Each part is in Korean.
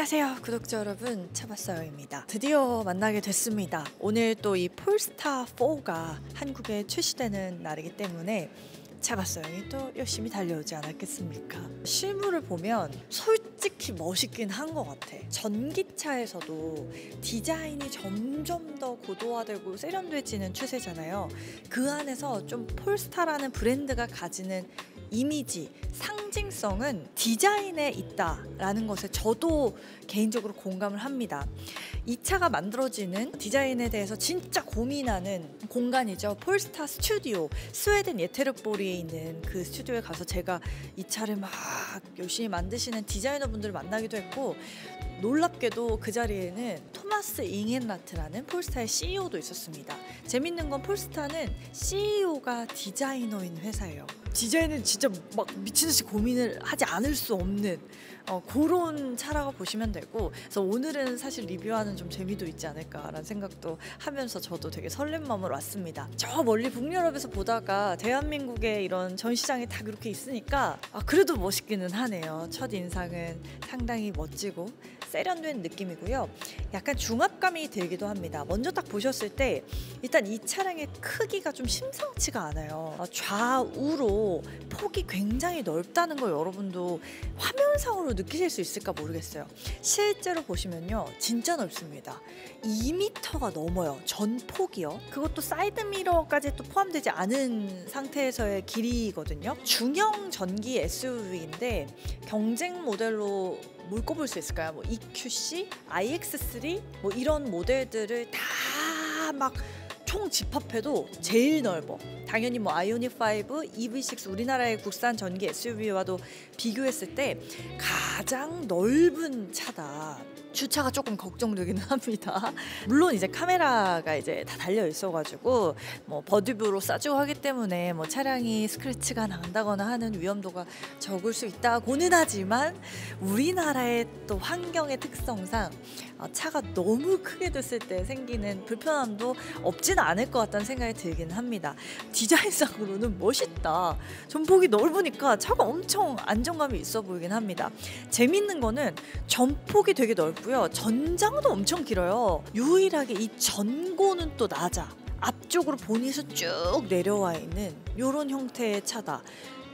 안녕하세요 구독자 여러분, 차박사요입니다. 드디어 만나게 됐습니다. 오늘 또 이 폴스타 4가 한국에 출시되는 날이기 때문에 차박사요이 또 열심히 달려오지 않았겠습니까? 실물을 보면 솔직히 멋있긴 한 것 같아. 전기차에서도 디자인이 점점 더 고도화되고 세련돼지는 추세잖아요. 그 안에서 좀 폴스타라는 브랜드가 가지는 이미지, 상징성은 디자인에 있다라는 것에 저도 개인적으로 공감을 합니다. 이 차가 만들어지는 디자인에 대해서 진짜 고민하는 공간이죠. 폴스타 스튜디오, 스웨덴 예테르보리에 있는 그 스튜디오에 가서 제가 이 차를 막 열심히 만드시는 디자이너분들을 만나기도 했고, 놀랍게도 그 자리에는 토마스 잉헨라트라는 폴스타의 CEO도 있었습니다. 재밌는 건 폴스타는 CEO가 디자이너인 회사예요. 디자인은 진짜 막 미친듯이 고민을 하지 않을 수 없는 그런 차라고 보시면 되고, 그래서 오늘은 사실 리뷰하는 좀 재미도 있지 않을까라는 생각도 하면서 저도 되게 설렘 마음으로 왔습니다. 저 멀리 북유럽에서 보다가 대한민국에 이런 전시장이 다 그렇게 있으니까 그래도 멋있기는 하네요. 첫 인상은 상당히 멋지고 세련된 느낌이고요. 약간 중압감이 들기도 합니다. 먼저 딱 보셨을 때 일단 이 차량의 크기가 좀 심상치가 않아요. 좌우로 폭이 굉장히 넓다는 걸 여러분도 화면상으로 느끼실 수 있을까 모르겠어요. 실제로 보시면요, 진짜 넓습니다. 2m가 넘어요. 전폭이요. 그것도 사이드미러까지 또 포함되지 않은 상태에서의 길이거든요. 중형 전기 SUV인데 경쟁 모델로 뭘 꼽을 수 있을까요? 뭐 EQC, iX3 뭐 이런 모델들을 다 막 총 집합해도 제일 넓어. 당연히 뭐 아이오닉 5, EV6 우리나라의 국산 전기 SUV와도 비교했을 때 가장 넓은 차다. 주차가 조금 걱정되기는 합니다. 물론 이제 카메라가 이제 다 달려 있어가지고 뭐 버드뷰로 쏴주고 하기 때문에 뭐 차량이 스크래치가 난다거나 하는 위험도가 적을 수 있다고는 하지만, 우리나라의 또 환경의 특성상 차가 너무 크게 됐을 때 생기는 불편함도 없지는 않을 것 같다는 생각이 들긴 합니다. 디자인상으로는 멋있다. 전폭이 넓으니까 차가 엄청 안정감이 있어 보이긴 합니다. 재밌는 거는 전폭이 되게 넓고요. 전장도 엄청 길어요. 유일하게 이 전고는 또 낮아. 앞쪽으로 보닛은 쭉 내려와 있는 이런 형태의 차다.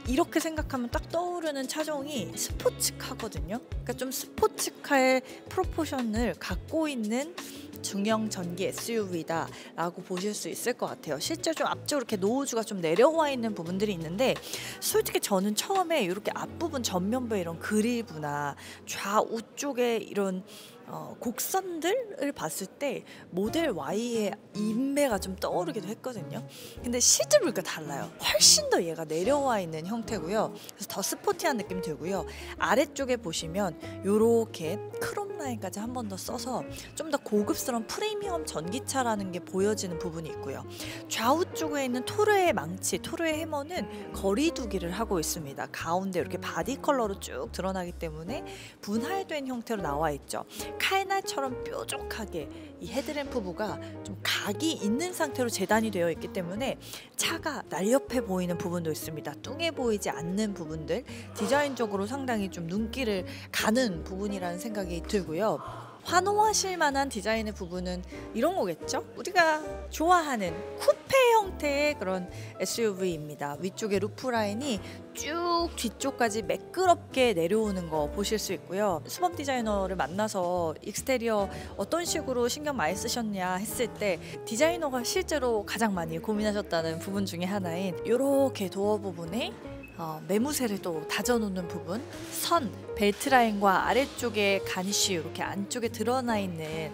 이렇게 생각하면 딱 떠오르는 차종이 스포츠카거든요. 그러니까 좀 스포츠카의 프로포션을 갖고 있는 중형 전기 SUV다 라고 보실 수 있을 것 같아요. 실제 좀 앞쪽으로 이렇게 노우즈가 좀 내려와 있는 부분들이 있는데, 솔직히 저는 처음에 이렇게 앞부분 전면부에 이런 그릴부나 좌우 쪽에 이런 곡선들을 봤을 때 모델 Y의 인매가 좀 떠오르기도 했거든요. 근데 실제로 보니까 달라요. 훨씬 더 얘가 내려와 있는 형태고요. 그래서 더 스포티한 느낌 들고요. 아래쪽에 보시면 이렇게 크롬 라인까지 한 번 더 써서 좀 더 고급스러운 프리미엄 전기차라는 게 보여지는 부분이 있고요. 좌우 쪽에 있는 토르의 망치, 토르의 해머는 거리두기를 하고 있습니다. 가운데 이렇게 바디 컬러로 쭉 드러나기 때문에 분할된 형태로 나와 있죠. 칼날처럼 뾰족하게 이 헤드램프 부가 좀 각이 있는 상태로 재단이 되어 있기 때문에 차가 날렵해 보이는 부분도 있습니다. 뚱해 보이지 않는 부분들, 디자인적으로 상당히 좀 눈길을 가는 부분이라는 생각이 들고요. 환호하실 만한 디자인의 부분은 이런 거겠죠? 우리가 좋아하는 쿠페 형태의 그런 SUV입니다. 위쪽에 루프 라인이 쭉 뒤쪽까지 매끄럽게 내려오는 거 보실 수 있고요. 수범 디자이너를 만나서 익스테리어 어떤 식으로 신경 많이 쓰셨냐 했을 때 디자이너가 실제로 가장 많이 고민하셨다는 부분 중에 하나인 이렇게 도어 부분에 매무새를 또 다져놓는 부분, 선, 벨트 라인과 아래쪽에 가니쉬 이렇게 안쪽에 드러나 있는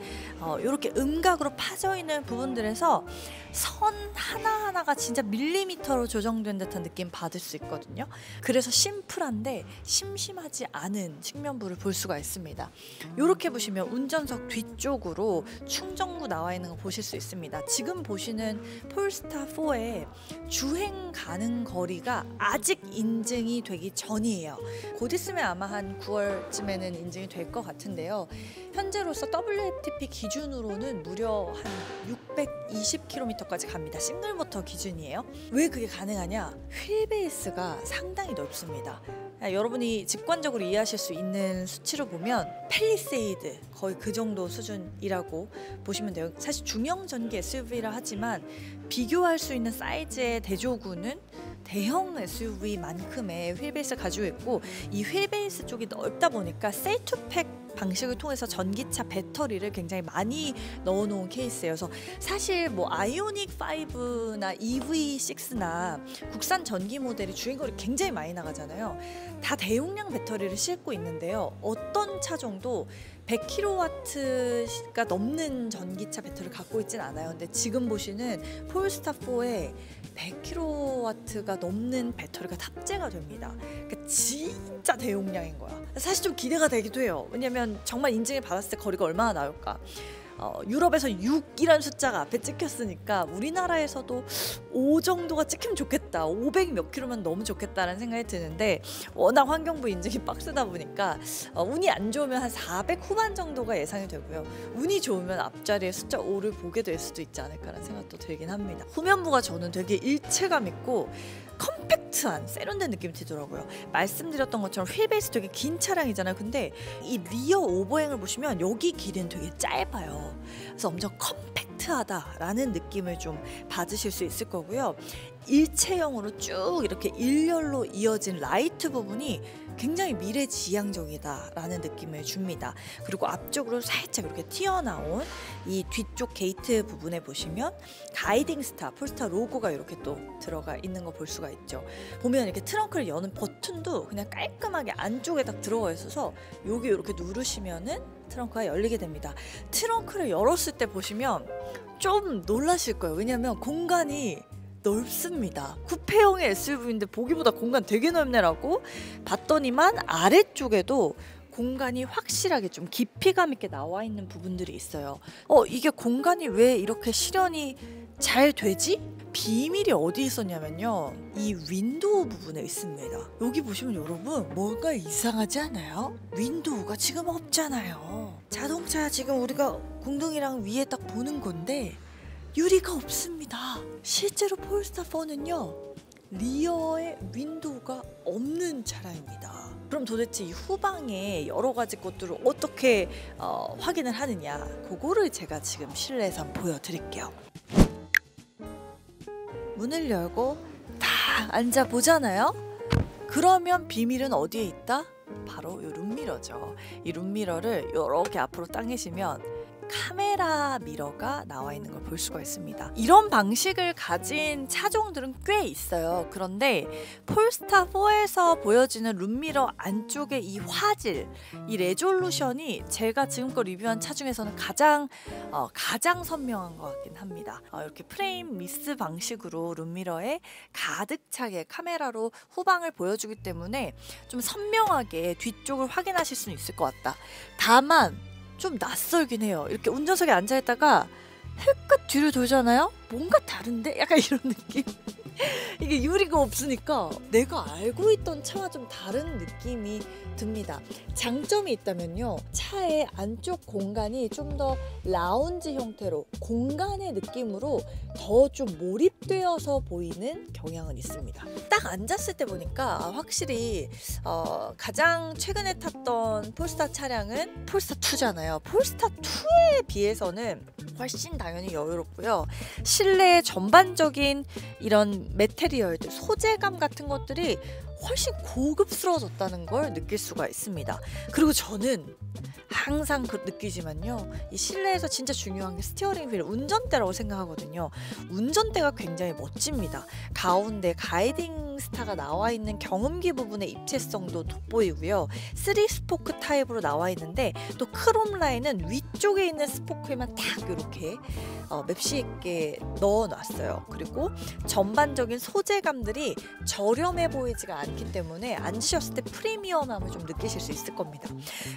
이렇게 음각으로 파져 있는 부분들에서 선 하나하나가 진짜 밀리미터로 조정된 듯한 느낌 받을 수 있거든요. 그래서 심플한데 심심하지 않은 측면부를 볼 수가 있습니다. 이렇게 보시면 운전석 뒤쪽으로 충전구 나와 있는 거 보실 수 있습니다. 지금 보시는 폴스타 4의 주행 가능 거리가 아직 인증이 되기 전이에요. 곧 있으면 아마 한 9월쯤에는 인증이 될 것 같은데요. 현재로서 WLTP 기준으로는 무려 한 620km까지 갑니다. 싱글 모터 기준이에요. 왜 그게 가능하냐? 휠베이스가 상당히 넓습니다. 여러분이 직관적으로 이해하실 수 있는 수치로 보면 팰리세이드 거의 그 정도 수준이라고 보시면 돼요. 사실 중형 전기 SUV라 하지만 비교할 수 있는 사이즈의 대조구는 대형 SUV만큼의 휠베이스를 가지고 있고, 이 휠베이스 쪽이 넓다 보니까 셀투팩 방식을 통해서 전기차 배터리를 굉장히 많이 넣어놓은 케이스예요. 그래서 사실 뭐 아이오닉 5나 EV6나 국산 전기 모델이 주행거리 굉장히 많이 나가잖아요. 다 대용량 배터리를 싣고 있는데요. 어떤 차종도 100kW가 넘는 전기차 배터리를 갖고 있진 않아요. 근데 지금 보시는 폴스타 4에 100kW가 넘는 배터리가 탑재가 됩니다. 그러니까 진짜 대용량인 거야. 사실 좀 기대가 되기도 해요. 왜냐면 정말 인증을 받았을 때 거리가 얼마나 나올까. 유럽에서 6이라는 숫자가 앞에 찍혔으니까 우리나라에서도 5 정도가 찍히면 좋겠다, 500 몇 킬로면 너무 좋겠다라는 생각이 드는데, 워낙 환경부 인증이 빡세다 보니까 운이 안 좋으면 한 400 후반 정도가 예상이 되고요. 운이 좋으면 앞자리에 숫자 5를 보게 될 수도 있지 않을까라는 생각도 들긴 합니다. 후면부가 저는 되게 일체감 있고 컴팩트한 세련된 느낌이 들더라고요. 말씀드렸던 것처럼 휠베이스 되게 긴 차량이잖아요. 근데 이 리어 오버행을 보시면 여기 길이는 되게 짧아요. 그래서 엄청 컴팩트하다라는 느낌을 좀 받으실 수 있을 거고요. 일체형으로 쭉 이렇게 일렬로 이어진 라이트 부분이 굉장히 미래지향적이다라는 느낌을 줍니다. 그리고 앞쪽으로 살짝 이렇게 튀어나온 이 뒤쪽 게이트 부분에 보시면 가이딩 스타, 폴스타 로고가 이렇게 또 들어가 있는 거 볼 수가 있죠. 보면 이렇게 트렁크를 여는 버튼도 그냥 깔끔하게 안쪽에 딱 들어가 있어서 여기 이렇게 누르시면은 트렁크가 열리게 됩니다. 트렁크를 열었을 때 보시면 좀 놀라실 거예요. 왜냐면 공간이 넓습니다. 쿠페형의 SUV인데 보기보다 공간 되게 넓네라고 봤더니만 아래쪽에도 공간이 확실하게 좀 깊이감 있게 나와 있는 부분들이 있어요. 이게 공간이 왜 이렇게 실현이 잘 되지? 비밀이 어디 있었냐면요, 이 윈도우 부분에 있습니다. 여기 보시면 여러분 뭔가 이상하지 않아요? 윈도우가 지금 없잖아요. 자동차 지금 우리가 공둥이랑 위에 딱 보는 건데 유리가 없습니다. 실제로 폴스타 4는요 리어에 윈도우가 없는 차량입니다. 그럼 도대체 이 후방에 여러 가지 것들을 어떻게 확인을 하느냐, 그거를 제가 지금 실내에서 한번 보여드릴게요. 문을 열고 다 앉아 보잖아요. 그러면 비밀은 어디에 있다? 바로 이 룸미러죠. 이 룸미러를 이렇게 앞으로 당기시면 카메라 미러가 나와 있는 걸 볼 수가 있습니다. 이런 방식을 가진 차종들은 꽤 있어요. 그런데 폴스타 4에서 보여지는 룸미러 안쪽의 이 화질, 이 레졸루션이 제가 지금껏 리뷰한 차 중에서는 가장 선명한 것 같긴 합니다. 이렇게 프레임 미스 방식으로 룸미러에 가득 차게 카메라로 후방을 보여주기 때문에 좀 선명하게 뒤쪽을 확인하실 수는 있을 것 같다. 다만 좀 낯설긴 해요. 이렇게 운전석에 앉아있다가 힐끗 뒤를 돌잖아요? 뭔가 다른데? 약간 이런 느낌? 이게 유리가 없으니까 내가 알고 있던 차와 좀 다른 느낌이 듭니다. 장점이 있다면요, 차의 안쪽 공간이 좀 더 라운지 형태로 공간의 느낌으로 더 좀 몰입되어서 보이는 경향은 있습니다. 딱 앉았을 때 보니까 확실히 가장 최근에 탔던 폴스타 차량은 폴스타 2잖아요. 폴스타 2에 비해서는 훨씬 당연히 여유롭고요. 실내 전반적인 이런 매테리얼들, 소재감 같은 것들이 훨씬 고급스러워졌다는 걸 느낄 수가 있습니다. 그리고 저는 항상 느끼지만요, 이 실내에서 진짜 중요한 게 스티어링 휠, 운전대라고 생각하거든요. 운전대가 굉장히 멋집니다. 가운데 가이딩 스타가 나와 있는 경운기 부분의 입체성도 돋보이고요. 3스포크 타입으로 나와 있는데 또 크롬 라인은 위쪽에 있는 스포크에만 딱 이렇게 맵시 있게 넣어놨어요. 그리고 전반적인 소재감들이 저렴해 보이지가 않기 때문에 앉으셨을 때 프리미엄함을 좀 느끼실 수 있을 겁니다.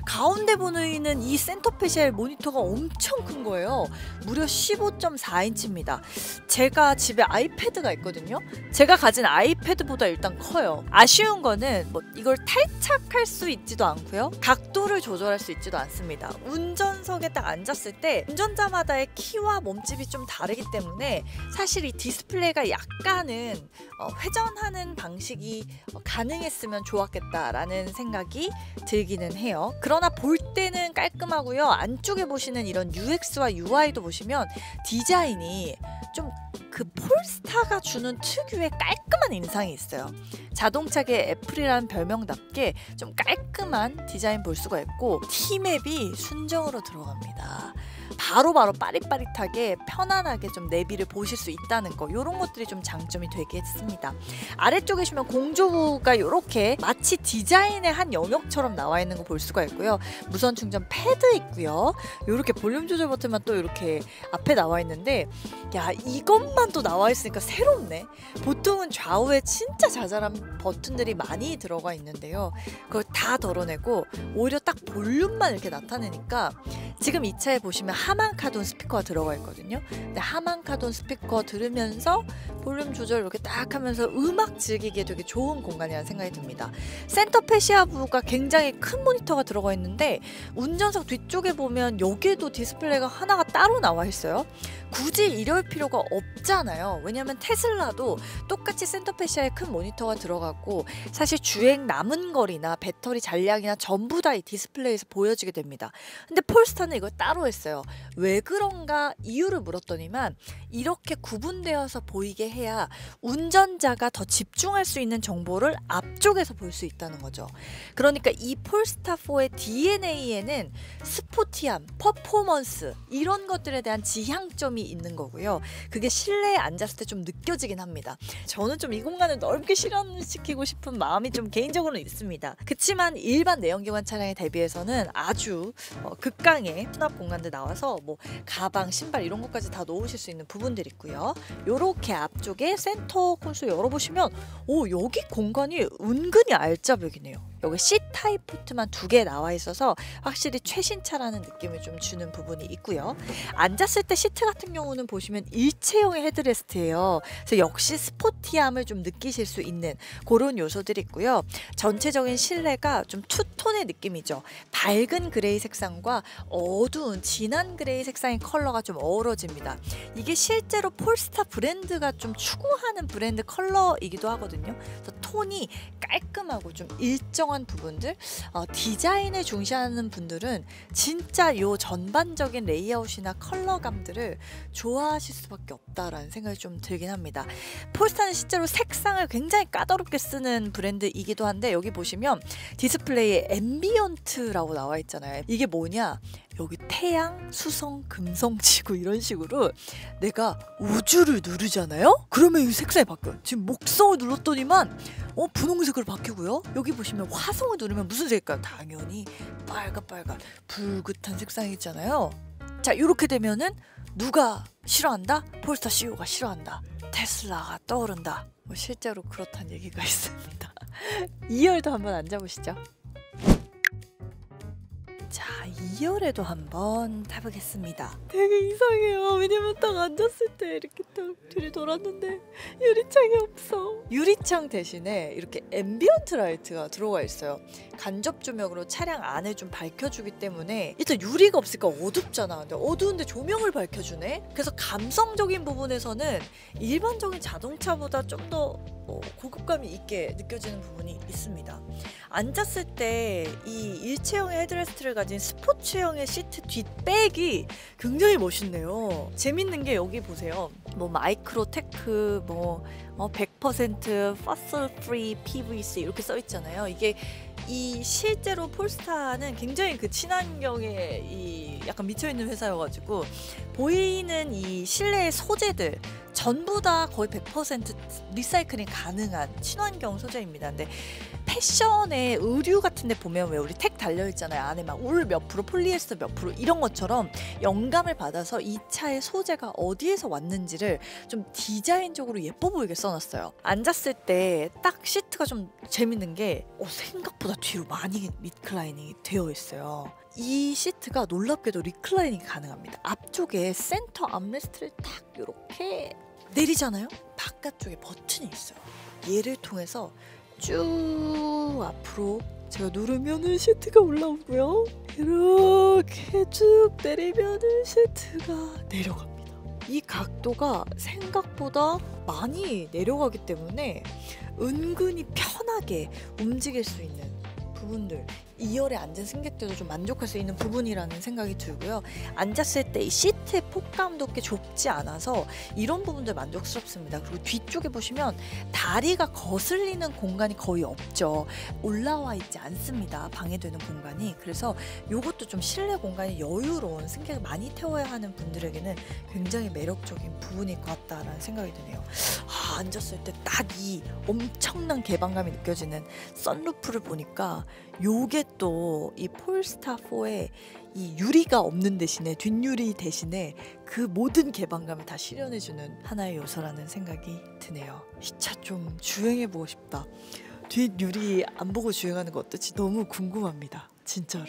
가운데 보이는 이 센터페시얼 모니터가 엄청 큰 거예요. 무려 15.4인치입니다. 제가 집에 아이패드가 있거든요. 제가 가진 아이패드보다 일단 커요. 아쉬운 거는 뭐 이걸 탈착할 수 있지도 않고요, 각도를 조절할 수 있지도 않습니다. 운전석에 딱 앉았을 때 운전자마다의 키와 몸집이 좀 다르기 때문에 사실 이 디스플레이가 약간은 회전하는 방식이 가능했으면 좋았겠다라는 생각이 들기는 해요. 그러나 볼 때는 깔끔하고요. 안쪽에 보시는 이런 UX와 UI도 보시면 디자인이 좀 그 폴스타가 주는 특유의 깔끔한 인상이 있어요. 자동차계 애플이라는 별명답게 좀 깔끔한 디자인 볼 수가 있고 T맵이 순정으로 들어갑니다. 바로바로 빠릿빠릿하게 편안하게 좀 내비를 보실 수 있다는 거, 이런 것들이 좀 장점이 되겠습니다. 아래쪽에 보시면 공조부가 이렇게 마치 디자인의 한 영역처럼 나와 있는 거 볼 수가 있고요. 무선 충전 패드 있고요. 이렇게 볼륨 조절 버튼만 또 이렇게 앞에 나와 있는데, 야, 이것만 또 나와 있으니까 새롭네. 보통은 좌우에 진짜 자잘한 버튼들이 많이 들어가 있는데요. 그걸 다 덜어내고 오히려 딱 볼륨만 이렇게 나타내니까, 지금 이 차에 보시면 하만카돈 스피커가 들어가 있거든요. 근데 하만카돈 스피커 들으면서 볼륨 조절 이렇게 딱 하면서 음악 즐기기에 되게 좋은 공간이라는 생각이 듭니다. 센터 패시아부가 굉장히 큰 모니터가 들어가 있는데, 운전석 뒤쪽에 보면 여기에도 디스플레이가 하나가 따로 나와 있어요. 굳이 이럴 필요가 없잖아요. 왜냐면 테슬라도 똑같이 센터 패시아에 큰 모니터가 들어가고, 사실 주행 남은 거리나 배터리 잔량이나 전부 다 이 디스플레이에서 보여지게 됩니다. 근데 폴스타는 이걸 따로 했어요. 왜 그런가 이유를 물었더니만, 이렇게 구분되어서 보이게 해야 운전자가 더 집중할 수 있는 정보를 앞쪽에서 볼 수 있다는 거죠. 그러니까 이 폴스타4의 DNA에는 스포티함, 퍼포먼스, 이런 것들에 대한 지향점이 있는 거고요. 그게 실내에 앉았을 때 좀 느껴지긴 합니다. 저는 좀 이 공간을 넓게 실현시키고 싶은 마음이 좀 개인적으로는 있습니다. 그치만 일반 내연기관 차량에 대비해서는 아주 극강의 수납 공간들 나와서 뭐 가방, 신발 이런 것까지 다 놓으실 수 있는 부분들이 있고요. 요렇게 앞쪽에 센터 콘솔 열어보시면, 오, 여기 공간이 은근히 알짜배기네요. 여기 C타입 포트만 2개 나와 있어서 확실히 최신차라는 느낌을 좀 주는 부분이 있고요. 앉았을 때 시트 같은 경우는 보시면 일체형의 헤드레스트예요. 그래서 역시 스포티함을 좀 느끼실 수 있는 그런 요소들이 있고요. 전체적인 실내가 좀 투톤의 느낌이죠. 밝은 그레이 색상과 어두운 진한 그레이 색상의 컬러가 좀 어우러집니다. 이게 실제로 폴스타 브랜드가 좀 추구하는 브랜드 컬러이기도 하거든요. 그래서 톤이 깔끔하고 좀 일정한 부분들, 디자인을 중시하는 분들은 진짜 요 전반적인 레이아웃이나 컬러감들을 좋아하실 수밖에 없다라는 생각이 좀 들긴 합니다. 폴스타는 실제로 색상을 굉장히 까다롭게 쓰는 브랜드이기도 한데, 여기 보시면 디스플레이에 앰비언트라고 나와 있잖아요. 이게 뭐냐? 여기 태양, 수성, 금성, 지구 이런 식으로 내가 우주를 누르잖아요? 그러면 이 색상이 바뀌어요. 지금 목성을 눌렀더니만 분홍색으로 바뀌고요. 여기 보시면 화성을 누르면 무슨 색일까요? 당연히 빨갛 붉은 색상이 있잖아요. 자, 이렇게 되면은 누가 싫어한다? 폴스타 CEO가 싫어한다. 테슬라가 떠오른다. 실제로 그렇다는 얘기가 있습니다. 2열도 한번 앉아보시죠. 자, 2열에도 한번 타보겠습니다. 되게 이상해요. 왜냐면 딱 앉았을 때 이렇게 딱 뒤를 돌았는데 유리창이 없어. 유리창 대신에 이렇게 앰비언트 라이트가 들어가 있어요. 간접 조명으로 차량 안을 좀 밝혀주기 때문에, 일단 유리가 없으니까 어둡잖아. 근데 어두운데 조명을 밝혀주네. 그래서 감성적인 부분에서는 일반적인 자동차보다 좀 더 고급감이 있게 느껴지는 부분이 있습니다. 앉았을 때 이 일체형의 헤드레스트를 가진 스포츠형의 시트 뒷백이 굉장히 멋있네요. 재밌는 게 여기 보세요. 뭐 마이크로테크, 100% fossil free PVC 이렇게 써 있잖아요. 이게 이 실제로 폴스타는 굉장히 그 친환경에 이 약간 미쳐있는 회사여가지고, 보이는 이 실내의 소재들 전부 다 거의 100% 리사이클링 가능한 친환경 소재입니다. 근데 패션의 의류 같은 데 보면 왜 우리 택 달려있잖아요. 안에 막 울 몇 프로, 폴리에스터 몇 프로 이런 것처럼 영감을 받아서 이 차의 소재가 어디에서 왔는지를 좀 디자인적으로 예뻐 보이게 써놨어요. 앉았을 때 딱 시트가 좀 재밌는 게 생각보다 뒤로 많이 리클라이닝이 되어 있어요. 이 시트가 놀랍게도 리클라이닝이 가능합니다. 앞쪽에 센터 암레스트를 딱 이렇게 내리잖아요. 바깥쪽에 버튼이 있어요. 얘를 통해서 쭉 앞으로 제가 누르면은 시트가 올라오고요. 이렇게 쭉 내리면은 시트가 내려갑니다. 이 각도가 생각보다 많이 내려가기 때문에 은근히 편하게 움직일 수 있는 부분들, 2열에 앉은 승객들도 좀 만족할 수 있는 부분이라는 생각이 들고요. 앉았을 때 이 시트의 폭감도 꽤 좁지 않아서 이런 부분들 만족스럽습니다. 그리고 뒤쪽에 보시면 다리가 거슬리는 공간이 거의 없죠. 올라와 있지 않습니다. 방해되는 공간이. 그래서 이것도 좀 실내 공간이 여유로운, 승객을 많이 태워야 하는 분들에게는 굉장히 매력적인 부분일 것 같다라는 생각이 드네요. 앉았을 때 딱 이 엄청난 개방감이 느껴지는 썬루프를 보니까 요게 또 이 폴스타 4의 이 유리가 없는 대신에, 뒷유리 대신에 그 모든 개방감을 다 실현해주는 하나의 요소라는 생각이 드네요. 이 차 좀 주행해보고 싶다. 뒷유리 안 보고 주행하는 거 어떨지 너무 궁금합니다. 진짜로.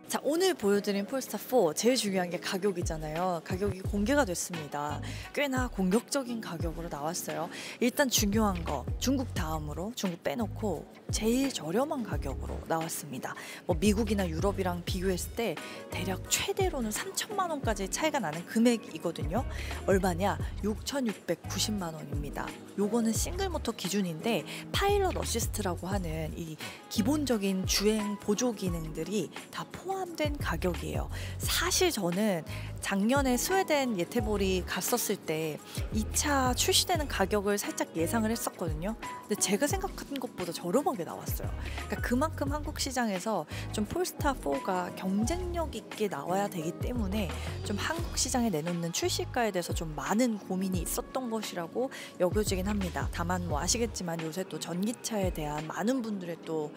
자, 오늘 보여드린 폴스타 4 제일 중요한 게 가격이잖아요. 가격이 공개가 됐습니다. 꽤나 공격적인 가격으로 나왔어요. 일단 중요한 거, 중국 다음으로, 중국 빼놓고 제일 저렴한 가격으로 나왔습니다. 뭐 미국이나 유럽이랑 비교했을 때 대략 최대로는 3천만 원까지 차이가 나는 금액이거든요. 얼마냐? 6,690만 원입니다. 요거는 싱글 모터 기준인데 파일럿 어시스트라고 하는 이 기본적인 주행 보조 기능들이 다 포함된 가격이에요. 사실 저는 작년에 스웨덴 예테보리 갔었을 때 이 차 출시되는 가격을 살짝 예상을 했었거든요. 근데 제가 생각한 것보다 저렴하게 나왔어요. 그러니까 그만큼 한국 시장에서 좀 폴스타 4가 경쟁력 있게 나와야 되기 때문에 좀 한국 시장에 내놓는 출시가에 대해서 좀 많은 고민이 있었던 것이라고 여겨지긴 합니다. 다만 뭐 아시겠지만 요새 또 전기차에 대한 많은 분들의 또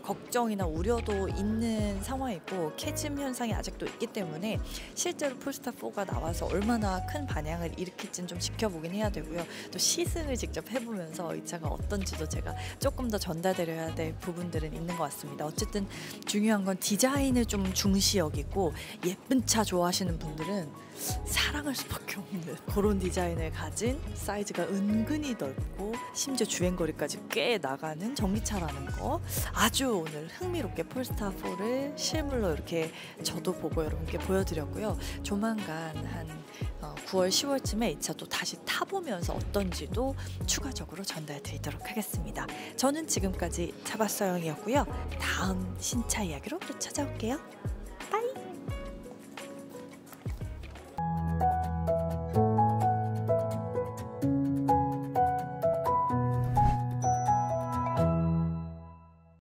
걱정이나 우려도 있는 상황이고 캐즘 현상이 아직도 있기 때문에 실제로 폴스타 4가 나와서 얼마나 큰 반향을 일으킬지는 좀 지켜보긴 해야 되고요. 또 시승을 직접 해보면서 이 차가 어떤지도 제가 조금 더 전달드려야 될 부분들은 있는 것 같습니다. 어쨌든 중요한 건 디자인을 좀 중시 여기고 예쁜 차 좋아하시는 분들은 사랑할 수밖에 없는 그런 디자인을 가진, 사이즈가 은근히 넓고 심지어 주행거리까지 꽤 나가는 전기차라는 거, 아주 오늘 흥미롭게 폴스타 4를 실물로 이렇게 저도 보고 여러분께 보여드렸고요. 조만간 한 9월 10월쯤에 이 차 또 다시 타보면서 어떤지도 추가적으로 전달드리도록 하겠습니다. 저는 지금까지 차박서영이었고요. 다음 신차 이야기로 또 찾아올게요. 빠이.